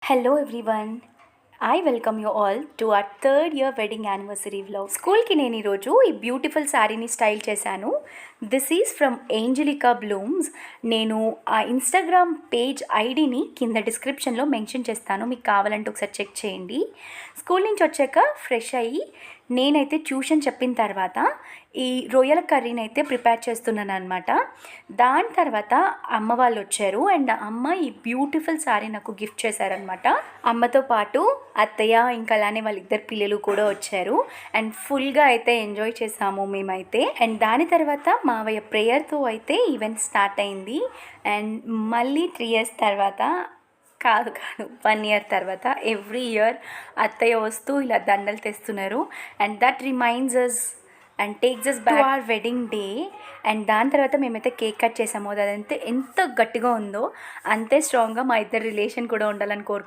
Hello everyone. I welcome you all to our third year wedding anniversary vlog. స్కూల్కి నేను ఈరోజు ఈ beautiful శారీని స్టైల్ చేశాను. This is from Angelica Blooms. నేను ఆ ఇన్స్టాగ్రామ్ పేజ్ ఐడిని కింద డిస్క్రిప్షన్లో మెన్షన్ చేస్తాను, మీకు కావాలంటే ఒకసారి చెక్ చేయండి. స్కూల్ నుంచి వచ్చాక ఫ్రెష్ అయ్యి నేనైతే ట్యూషన్ చెప్పిన తర్వాత ఈ రొయ్యల కర్రీని అయితే ప్రిపేర్ చేస్తున్నాను అనమాట. దాని తర్వాత అమ్మ వాళ్ళు వచ్చారు అండ్ అమ్మ ఈ బ్యూటిఫుల్ శారీ నాకు గిఫ్ట్ చేశారనమాట. అమ్మతో పాటు అత్తయ్య ఇంకా అలానే వాళ్ళిద్దరు పిల్లలు కూడా వచ్చారు అండ్ ఫుల్గా అయితే ఎంజాయ్ చేసాము మేమైతే. అండ్ దాని తర్వాత మావయ్య ప్రేయర్తో అయితే ఈవెంట్ స్టార్ట్ అయింది. అండ్ మళ్ళీ 3 years తర్వాత కాదు 1 year తర్వాత ఎవ్రీ ఇయర్ అత్తయ్య వస్తూ ఇలా దండలు తెస్తున్నారు. And that reminds us and takes us back to our wedding day. అండ్ దాని తర్వాత మేమైతే కేక్ కట్ చేసాము. అదంతే ఎంత గట్టిగా ఉందో అంతే స్ట్రాంగ్గా మా ఇద్దరు రిలేషన్ కూడా ఉండాలని కోరుకుంటున్నాను.